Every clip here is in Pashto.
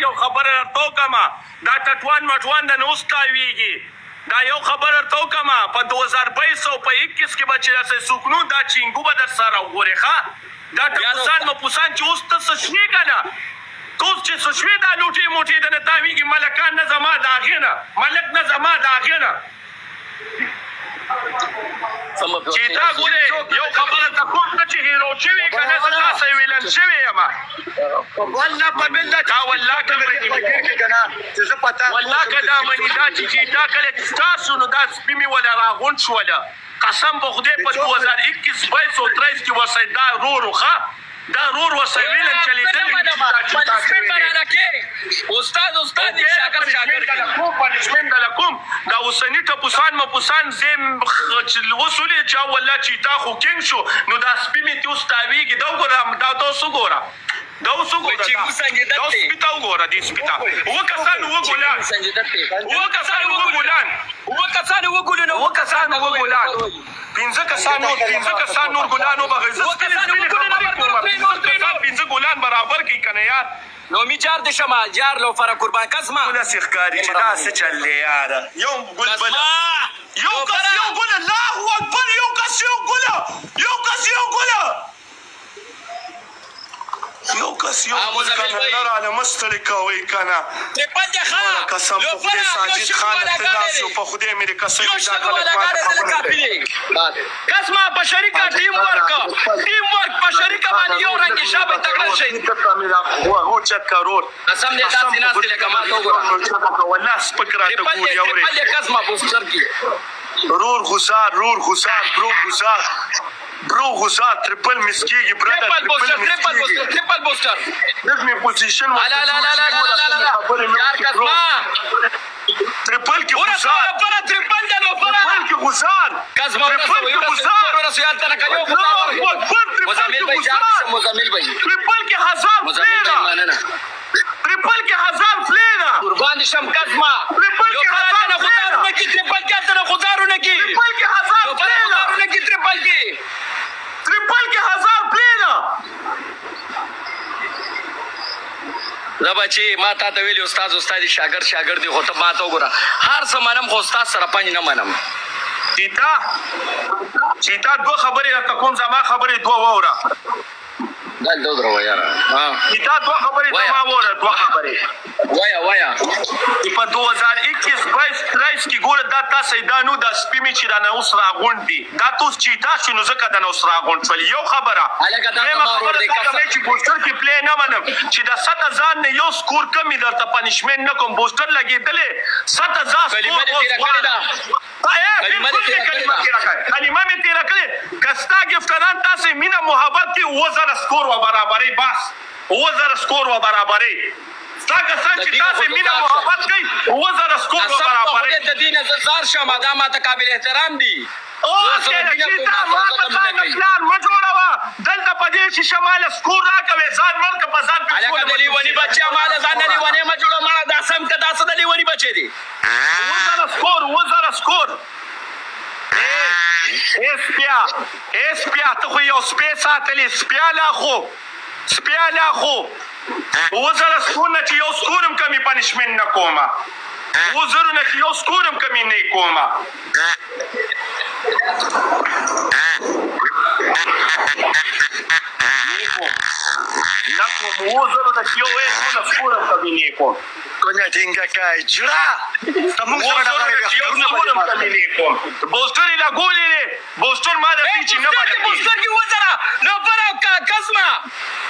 یو خبره درته وکړم دا ټټوان مټوان د نه اوس تاویږي دا یو خبره درته وکړم په 2022 او په 21 کې به چې داسې سکنو دا چینګو به در سره وګورې ښه دا ټپوسان مپوسان چې اوس ته څه شوې که نه ته اوس چې څه شوې دا لوټې موټې د نه تاویږي ملکان نه زما د هغې نه ملک نه زما د هغې نه چې دا ګورې یو خبره ته کوم ته چې هیرو شوې که نه زه تاسې ویلن شوې یم والله په بالله دا والله که والله که دا مني دا چې دا کله ستاسو نو دا سپي مې وله راغونډ شوله قسم په خدای په 2021 22 او 23 کې ورسئ دا رورو ښه دا رور ورسئ ویلن چلېدلې استاد شاګرد پنشمنټ دله کوم دا اوسني ټپوسان مپوسان زم وسولې چې والله چې تا خو کینګ شو نو دا سپي مې ته اوس تاویږي دا وګوره دا ته اوس وګوره دا اوس وګوره دا اوس سپي ته وګوره دې سپي ته اووه کسان اووه ګلان اووه کسان اووه ګلان اووه کسان اووه ګلونه اووه کسان اووه ګلان پنځه کسان نور ګلان وبغې زه پنځه ګلان برابر کوي که نه یار نو می جار دې شمه جار لو فرق قربان کزما داسې ښکاري چې دا څه چل دی یاره یو ګل بله یو کس یو ګله الله اکبر یو کس یو ګله یو کس یو ګله یو کس یو ګل که نه نه رانه مه ستړې کوئ که نه قسم په خدای ساجد خان ته ناست یو په خدای مې دې قسم دا کزما په شریکه ټیم ورک په شریکه باندې یو رنګې شابه تکړه شي چت کرور قسم دې تاسې ناستې لکه ما ته وګوره والله سپک راته ګوري اورې کزما بوستر کې رور غزار برو غزار ټریپل مسکیږي برادر ټریپل بوستر دغه پوزیشن لا یار کزما ټریپل کې غزار ټریپل کې غزار کزما ورسو یاد تنه کيو مزمل بھائی ټریپل کې هزار قربان شم کزما ټریپل کې هزار ټریپل کې تنه خدارونه کې ټریپل کې هزار پلینا دا بچي ما تا ته ویلي استاد شاګرد دی خو ته ما ته وګوره هر څه منم خو استاد سره پنج نه منم چیتا دوه خبرې راته کوم زما خبرې دوه واوره دا دوه درو یاره چیتا دوه خبرې زما واوره دوه خبرې وایا په 2021 22 23 کې ګوره دا تاسې دا نو دا سپي مې چې رانه اوس راغونډ دي دا ته اوس چیتا شو نو ځکه دا نه اوس راغونډ شول یو خبره دویمه خبره دا چې بوسټر کې پلی نه منم چې دا 7000 نه یو سکور کمې درته پنشمنټ نه کوم بوسټر لګېدلې 7000 سکور کلمه مې تېره کړې که ستا ګفټران تاسې مینه محبت کې 2000 سکور و برابرۍ بس 2000 سکور و برابرۍ ستا کسان چې تاسې مینه محبت کوي 2000 سکور و برابرۍ د دې نه زار شمه دا ماته قابل احترام دي پلان مه جوړوه دلته په دې چې شماله سکور راکوې ځان مړ که په ځان هلکه د لیوني بچې ماله ځان نه لیونی مه جوړه مړه دا سم که دا څه د لیوني بچې دي 2000 سکور سپیا ته خو یو سپی ساتلې سپیا لا خو 2000 سکور نه چې یو سکور هم کمې پنشمنټ نه کومه 2000 نه چې یو سکور هم کمې نه کومه لکه 2000 نه چې یو سکور هم کمې نه کوم Coña tinga kai jura. Tamung sama da kare بوستر لا ګولې بوستر ما د پیچ نه پاتې بوستر کې وځره نو پر کزما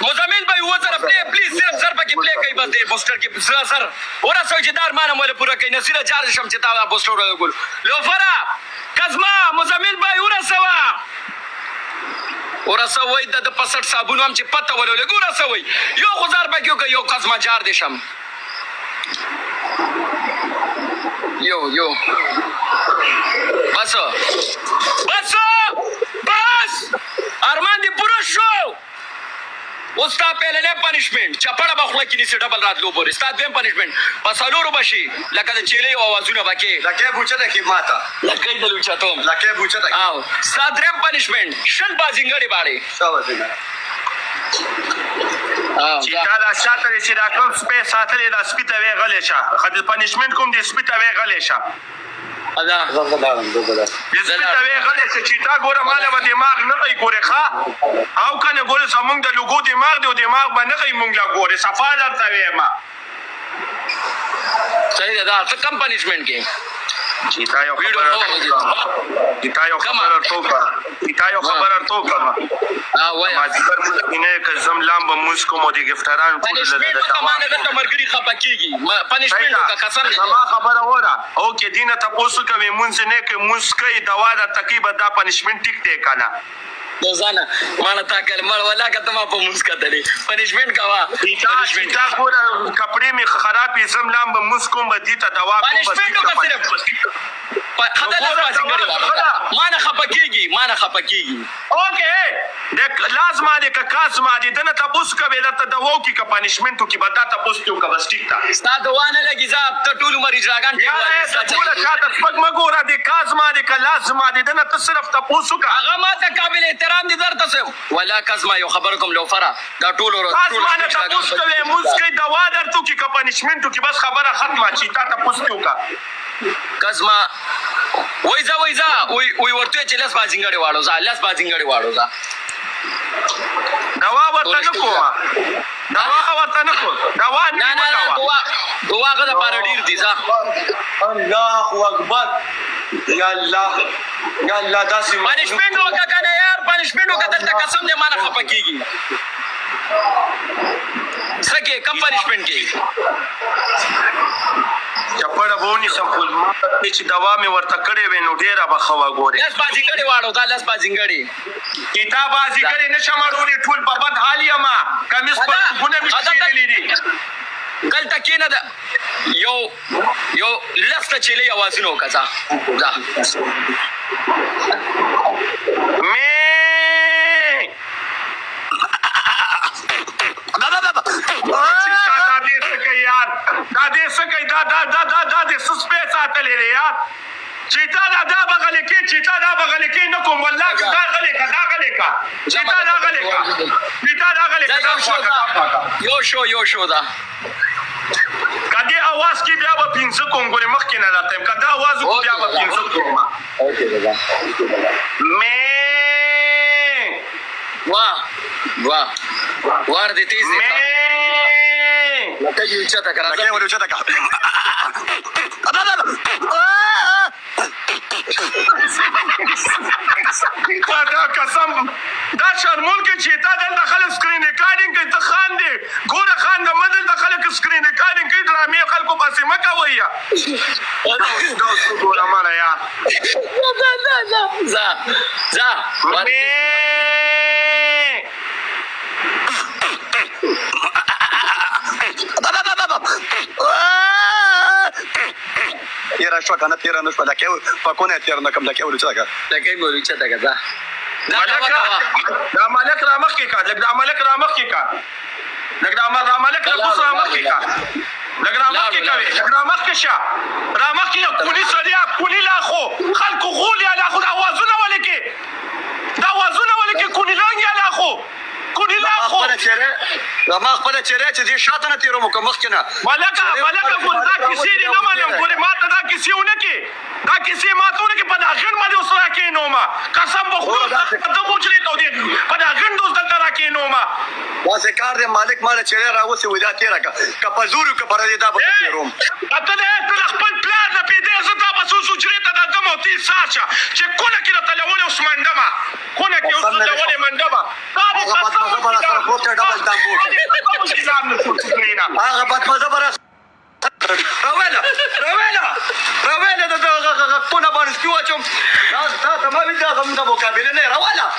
مزمل به وځره پلیز صرف سر پکې پلی کوي بس دې بوستر کې سر ورسو چې دار مانه مولا پورا کوي نصیره چارج شم چې تا بوستر ګول لو فرا کزما مزمل به ورسوي د 65 صابون هم چې پته ولولې ګورسوي یو غزار پکې یو کزما جار دې شم یو بس ارمان دی پورا شو اوستا پهلنه پنشمنت چپړه بخله کې نسی ډبل رات لو پورې استاد ویم پنشمنت پسالورو بشي لکه د چيلې اوازونه بکې لکه بوچه د کی ماتا لکه د لوچاتوم لکه بوچه د او استاد ریم پنشمنت شل بازینګړي باندې شابه چې دا د شاته چې دا کوم سپی ساتلی دا سپي ته وی غلی شه د پنشمنټ کوم د سپي ته وی غلی شه ادا د سپي ته وی غلی شه چې تا ګوره ماله به دماغ نه کوي ګورې ښه او که نه ګورې زمونږ د لوګو دماغ دی او دماغ به نه کوي مونږ له ګورې صفا درته ویم صحیح ده دا څه کم پنشمنټ کې چې تا یو خبره ورته وکړه وایه مازدیګر مونځ نه که زم لام به مونځ کوم او د ګفتران پنشمنټ وکړه ما نه درته ملګري خفه کېږي پنشمنټ وکړه قسم دی زما خبره وره اوکې دینه تپوس کوي مونځ نه کوي مونځ کوي دوا د تقریبا دا پنشمنټ ټیک دی که نه دوزانه مانا تا کل مړ ولا که ته ما په مونځ کتلې پنشمنټ کوه تا ګوره کپړې مې خراب یې زم لام به مونځ کوم به دې ته دوا کوم پنشمنټ وکړه صرف خدا لاس بازنګړې ما نه خفه کېږي اوکې لازم دی که کازم دی دنه تپوس کوي درته دوا وکړي که پنشمنټ وکړي به دا تپوس کې وکړه بس ټیک ده ستا دوا نه لګي زه ته ټول عمر اجراګان ټوله چاته سپک مه ګوره دی کازم دی که لازم دی دنه ته صرف تپوس وکړه هغه ما ته قابل احترام دي درته څه ولا کزما یو خبر کوم لوفره دا ټول کازم نه تپوس کوي مونځ کوي دوا درته وکړي که پنشمنټ وکړي بس خبره ختمه چې تا تپوس کې وکړه کزما وایزا وی ورته چې لاس بازنګړې واړو ځه دوا ورته نه کومه دوا نه دوا هغه دپاره ډېر دي ځه الله اکبر یا الله داسې پنشمنټ وکړه که نه یار پنشمنټ وکړه دلته قسم دی ما نه خفه کېږي څه کې کم پنشمنټ کې چپړه به ونیسم خو چې دوا مې ورته کړې وې نو ډېره به ښه وه ګورې لاس بازنګړې واړو دا لاس بازنګړې چې تا بازیګرې نه شم اړولې ټول په بد حال یم کمیس پرتوګونه مې څېرلي دي دلته کښېنه ده یو لس ته چیلې اوازونه وکړه ځه دا دې څه کوي دا دې څه سپی ساتلی دی یار چې تا دا بغلې کې نه کوم والله دا غلې که چې تا دا غلې که یو شو ده که دې اواز کې بیا به پنځه کوم ګورې مخکې نه راته یم که دا اواز وکړو بیا به پنځه کوم واه وار دې تیز دی لکه یو چاته کرا دا قسم دا شرمول کې چې تا دلته خلک سکرین ریکارډینګ کوي ته خاندې ګوره خانده مه دلته خلک سکرین ریکارډینګ کوي ډرامې خلکو پسې مه کوئ یا ګوره ماله یا ځه تیرا شو کنه تیرا نشو لکه پکونه تیرا نکم لکه ولې چا لکه مو چې تا کړه دا مالک را مخ کې کا لکه دا مالک را مخ کې کا لکه دا مالک را کوس را مخ کې کا لکه را مخ کې کوي لکه را مخ کې شه را مخ کې کونی سړیا کونی لا خو خلکو غول یا لا خو دا وازونه ولکه کونی رنگ یا لا خو کونی لا خو ما خپل چیرې چې دې شاته نه تیرو مکه مخ کې نه مالک ګور دا کیسې نه معلوم ګورې ما ته دا کیسې ونه کې په دا غن باندې وسره کې نو ما قسم به خو دا موجري کو دي په دا غن دوست دلته را کې نو ما واسه کار دې مالک مال چیرې راوسی ودا تیرا کا پزورو کا پر دې دا به تیروم اته دې خپل پلان نه پیډه زتا په سوچري ته دا دمو تی ساچا چې کونه کې ته لونه عثمان دما کونه کې عثمان لونه منډما دا به قسم هغه بد مزه برا راولا دا کونه باندې سپیوچم دا تمام دا غم د مقابله نه راولا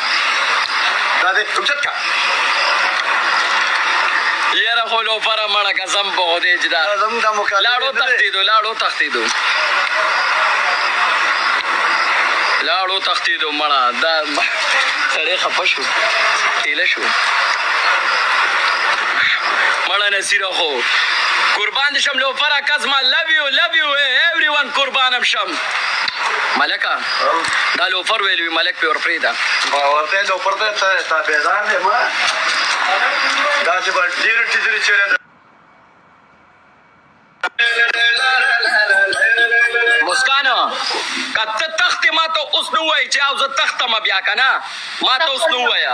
دا دې چټکا یاره خو لو فرا مړه قسم په خدای چې دا زم د مقابله لاړو تختیدو مړه دا سړی خفه شو تیله شو مړه نصیره خو قربان شم لو فرا کزما لو یو ایوریون قربانم شم ملکه دا لوفر ویلوی ملک په ورپریدا ما ورته لوفر ته تابعدار دی ما دا چې به ډېرې ټیچرې چیرې مسکان کته تخت ما ته اوس نو وای چې او زه تخت ما بیا کنه ما ته اوس نو وایا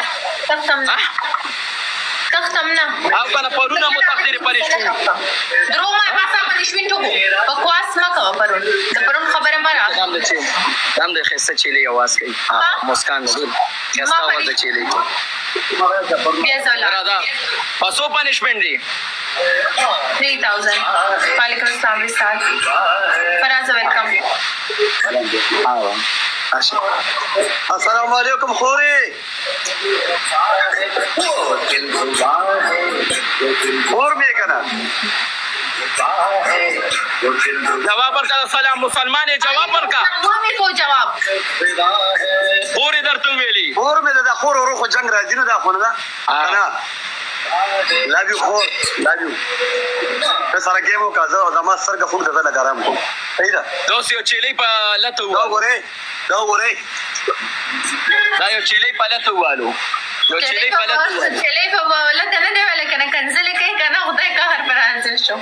تختم نه او کنه پرونه مو تقدیر پرېښو درو ما پاسه پنځمن ټکو بکواس ما کوه پرون د پرون خبره ما راغله دام د خسته چيلي आवाज کوي مسکان نو خسته आवाज چيلي بیا زولا رادا پسو پنیشمنت دی 3000 وعلیکم السلام استاد فراز ویلکم السلام علیکم خوري خور مې کنه جواب ورکا سلام مسلمان جواب ورکا مو می کو جواب پوری درته ویلي خور مې د خور ورو خو جنگ راځي نو دا خو نه ده کنه love you خور love you په سره کې مو کازه او زما سرګه فوق دغه لګارم کو صحیح ده دوس یو چيلي په لته دا وره دا یو چيلي په لته والو یو چيلي په لته والو چلی په ولته نه دی ولا کنه کنزل کوي کنه خدای کا هر پر انځل شو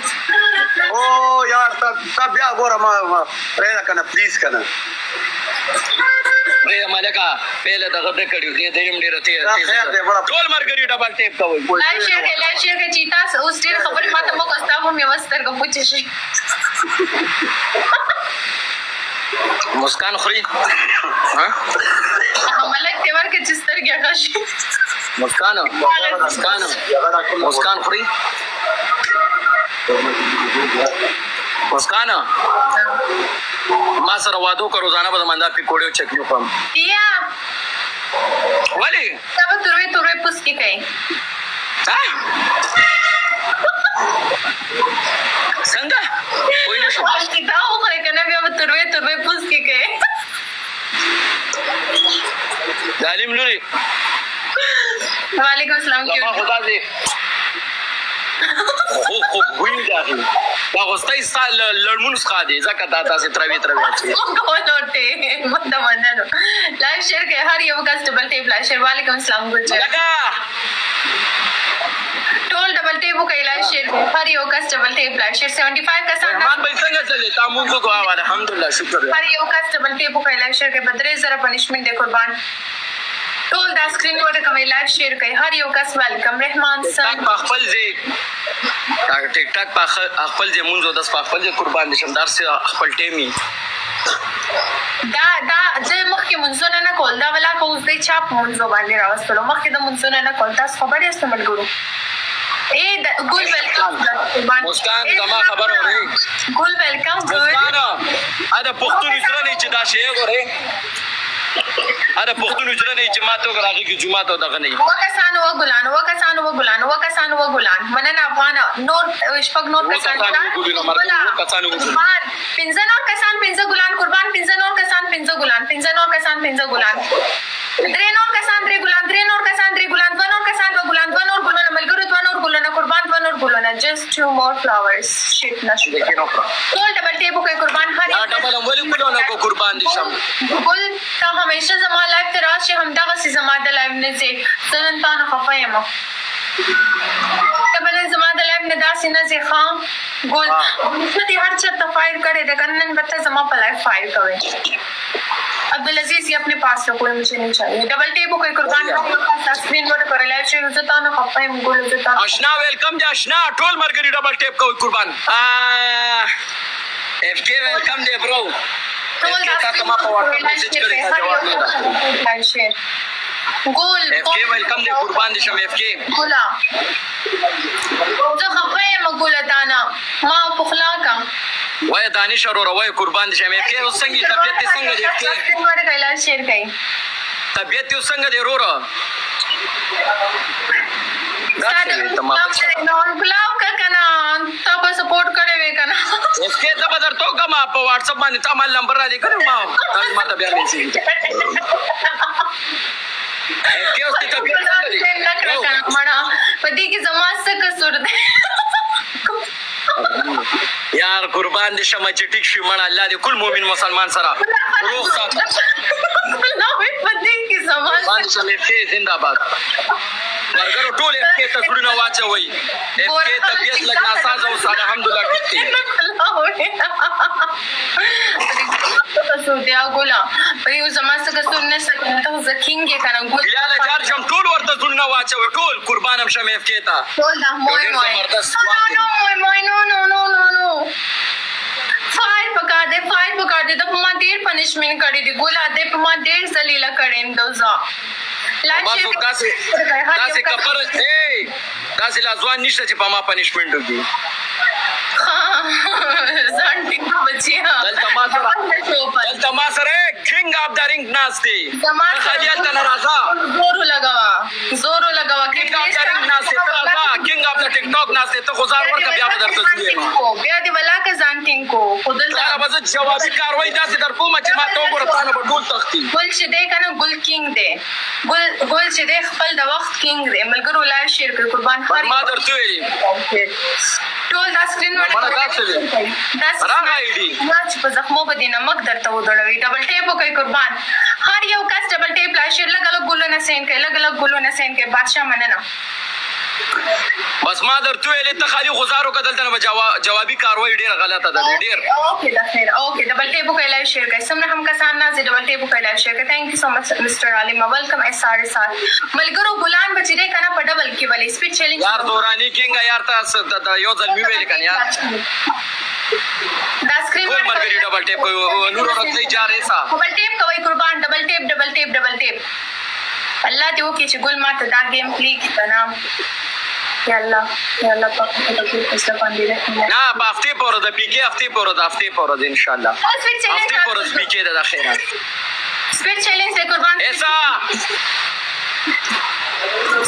او یار تا بیا ګوره ما پرې کنه پلیز کنه ری ملکا پهله دغه د کړیو دې دیم ډیر ته ټول مرګري ډبل ټیپ کوي لای شیر کې چیتا اوس ډیر خبرې ماته مو کوستا مو میوستر کو پوښی شي مسکان خوري ها ملک تیور کې چستر کې غشي مسکان خوري مسکان ما سره وادو کو روزانه به مندا پکوړیو چکنو کوم یا ولی تب تروي پوس کې کوي څنګه وای نه شو دا وګوره کنه بیا تروي پوس کې کوي تعلیم لوري وعلیکم السلام ما خدا دې خو وینځه دا غوستای سال لړمون ښه دي ځکه دا تاسو تروي ولوټه متمنه لایو شیر کې هر یو کسټمر ټیپ لایو شیر وعلیکم السلام ګلچر لگا ټول ډبل ټیپ وکړئ لایو شیر کې هر یو کسټمر ټیپ لایو شیر 75 کسان رحمان بھائی څنګه چلے تاسو کو الحمدلله شکر هر یو کسټمر ټیپ وکړئ لایو شیر کې بدرې زره پنیشمنت دې قربان ټول دا سکرین ورته کوي لایو شیر کوي هر یو کس ویلکم رحمان سن خپل ځای ټیک ټاک په خپل ځای مونږ د خپل ځای قربان دي شمدار سي خپل ټیمي دا زه مخکې منځونه نه کول دا ولا کوز دې چاپ منځو باندې راوستلو مخکې د منځونه نه کول تاسو خبرې استعمال ګورو ګل ویلکم مسکان زما خبر اوري ګل ویلکم مسکان دا پښتون سره نه چې دا شی غوري اره پښتون اجره نه چې ماته راغی کی جمعه ته دغه نه وکسانو و ګلان مننه افغان نور شپږ نور کسان پنځه نور کسان پنځه ګلان قربان پنځه نور کسان پنځه ګلان درې نور کسان درې ګلان درې نور کسان درې ګلان دوه نور کسان دوه ګلان دوه نور ګلونه ملګرو دوه نور ګلونه قربان دوه نور ګلونه just 2 more flowers شیټ نشو ټول ډبل ټیپ کوي قربان هر ډبل ولې ګلونه کو قربان دي شم ګل تا همیشه زما لایف ته راشي همدغه سي زما د لایف نه سي زنن تا نه خفایم کبل زما د لایف نه داسې نه سي خام ګل دې هر چا ته فایر کړي د کنن بته زما په لایف فایر کوي عبدالعزیز یہ اپنے پاس رکھو مجھے نہیں چاہیے ڈبل ٹیپ کو قربان اسکرین پر کر لائیو شیئر عزت انا خفا ہے مگل عزت انا اشنا ویلکم جا اشنا ټول مرګري ډبل ټیپ کو قربان اف کے ویلکم دے برو ټول تاسو ما په واټس میسج کړی جواب نه ده لائیو شیئر ګول اف کے ویلکم دے قربان دي شم اف کے ګولا زه خفا ہے مگل اتانا ما پخلا کا وای دانش اور وای قربان دي شم اف کے څنګه طبيعت څنګه دي اف کے څنګه دی لائیو شیئر کړئ طبيعت څنګه دی رورو ګلاو کا کنا تاسو سپورټ کړی وې کنا اس کے ته بدر تو کما په واتس اپ باندې تا مال نمبر را دي کړو ما تاسو ما ته بیا میسج کې اوس ته طبيعت څنګه دي مړه پدې کې زما څه کسور دی یار قربان دې شمه چې ټیک شي مړه الله دې کل مؤمن مسلمان سره روغ ساته نوې پدې کې زمان باندې شمه کې زنده باد مرګرو ټول کې ته زړونه واچوي کې طبيعت لګ ناساز او سره الحمدلله ټیک دي سودیا ګولا پرې زما څخه سنت ته زکینګه کنه ګول بلال جار شم ټول ورته زړونه واچوي ټول قربانم شمه کې ته ټول دا موي نو فایر پکا دے د پما ډیر پنشمنت کړی دی ګولا دې پما ډیر ذلیلا کړین دوزا ما څو داسې کفر داسې لازوان نشته چې په ما پنشمنت وکړي ځان ټینګ بچیا دلته ما سره کینګ اف د رینګ ناس دی خالیت ته ناراضه زورو لگاوا کینګ اف د رینګ ناس ته راځه کینګ اف د ټیک ټاک ناس ته خزار ورکه بیا به درته سوې بیا دی ولا که ځان ټینګ کو خودل دا به جوابي کاروي داسې در کوم چې ما ته وګورم په ټول تختی ګل چې دی کنه ګل کینګ دی ګل چې دی خپل د وخت کینګ دی ملګرو لا شیر کړ قربان خاري ما درته ویلي ټول دا سکرین راغی دی چې په زخمو باندې نمک درته ودړوي ډبل ټیپ وکړي قربان هر یو کس ډبل ټیپ لا شیر لګلو ګلونه سین کوي لګلو ګلونه سین کوي بادشاہ مننه بس ما درته ویلې ته خالي غزارو کدل ته جوابي کاروي ډیر غلطه ده ډیر اوکې دا خیر اوکې ډبل ټیپ وکړي لایو شیر کوي سمره هم کسان نه ډبل ټیپ وکړي لایو شیر کوي ثانک یو سو مچ مستر علیم ویلکم اس آر اس آر ملګرو ګلان بچی دې کنه په ډبل کې ولې سپیډ چیلنج یار دورانی کینګ یار تاسو د یو ځل می ویل کنه یار دا سکرین مرګري ډبل ټیپ نور ورته جارې سا ډبل ټیپ کوي قربان ډبل ټیپ الله دې وکړي چې ګل ماته دا گیم پلی کی بنا یا الله پاک ته دې څه باندې نه په هفته پورې د پی کې هفته پورې ان شاء الله هفته پورې پی کې د اخیرا سپیډ چیلنج دې قربان ایسا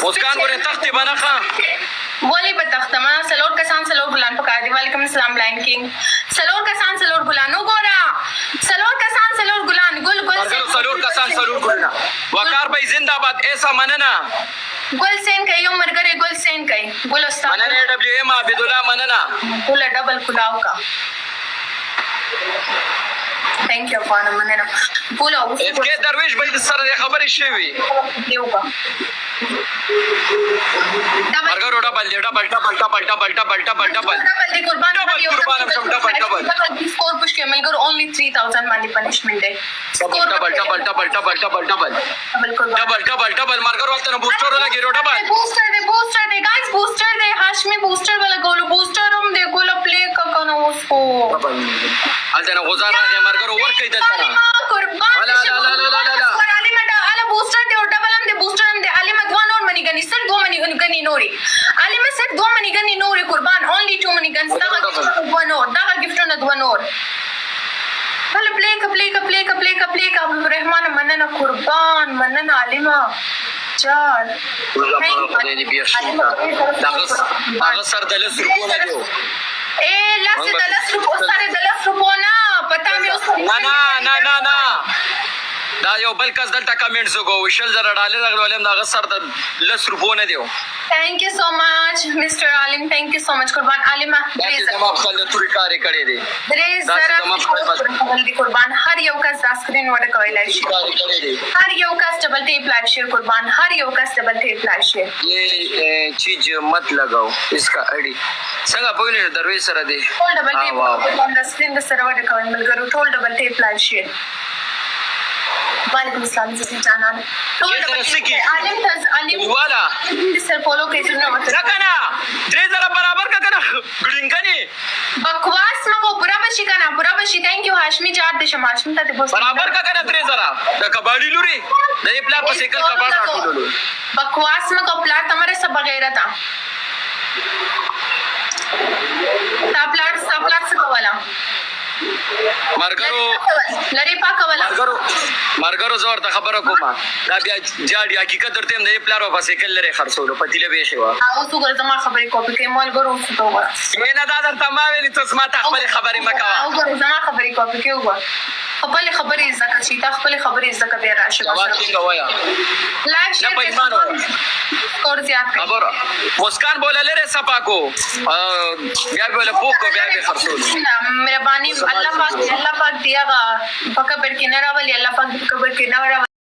مسکان ورته تخت بنخه ولی په تخت ما سلور کسان سلور ګلان پکا دی ویلکم السلام لاین کینګ سلور کسان سلور ګلان وګورا سلور کسان سلور ګلان ګل سلور کسان سلور ګلان وقار به زنده باد ایسا مننه ګل سین کوي یو مرګره ګل سین کوي ګل استاد مننه دبليو ام عبد الله مننه ګل ډبل کلاو کا ثانک یو فانا مننه بولا اوس کې درویش به سره خبرې شوي دیوګه مرګرو ډبل دی ډبل دی قربان سکور پوش کې ملګرو اونلی 3000 باندې پنشمنت دی سکور ډبل مرګرو ته بوستر لګي ډبل بوستر دی گایز بوستر دی هاشمی بوستر والا ګولو بوستر هم دی ګولو پلی کنه اوس کو الته غزار راغی مرګرو ور کوي دلته قربان لا علي مدا علي بوستر دی ډبل هم دی بوستر هم دی علي مدوان اور منی غني سر دو منی غني نوري علي ما سر دو منی غني نوري قربان اونلی 2 منی غن دا ون اور دا گیفت نه دو نور بل پلی کا رحمان مننه قربان مننه علما چار هغه سر د لس روپو نه دیو لاس د لس روپو سره د لس روپو نه پتا مې اوس نه دا یو بل کس دلته کمنټس وکړو شل زره ډالر راغلم دا غسر د لس روپو نه دیو ثانک یو سو مچ مستر عالم ثانک یو سو مچ قربان عالمه دا زما خپل توري کاری کړی دی قربان هر یو کس دا سکرین وړ کوي لایو شیر هر یو کس ډبل ټیپ لایو شیر قربان هر یو کس ډبل ټیپ لایو شیر یہ چیز مت لگاؤ اس کا اڑی څنګه په وینې دروي سره دی ټول ډبل ټیپ د سکرین د سره وړ کوي ملګرو ټول ډبل ټیپ لایو شیر وعلیکم السلام زه جانان علم والا سر فالو کیسه نو مت راکنه 3000 برابر کا کنه ګړنګنی بکواس مکو پورا بشي ثانک یو هاشمی جات د شماشم ته بوس برابر کا کنه 3000 د کباړی لوري د پلا په سیکل کباړ راټولو بکواس مکو پلا تمره سب غیرت تا پلاټ څه کولا مرګرو لری پاک ولا مرګرو زور ته خبره کومه دا بیا جاړي حقیقت درته هم د پلارو په سیکل لري خرڅولو پتیله به شي وا او څو ګر زما خبرې کوپی کې مال ګرو څه توغه نه دا درته ما ویلې ته سما ته خپل خبرې مکوا او ګر زما خبرې کوپی کې وګ خپل خبرې زکه چې تا خپل خبرې زکه به راشه جواب څنګه وایا لایک شیر شور زیات کوي خبر مسکان بوله لره صفا کو بیا بوله پوک کو بیا به خرصول مهرباني الله پاک دیا گا پکبر کې نه راولي الله پاک پکبر کې نه راولي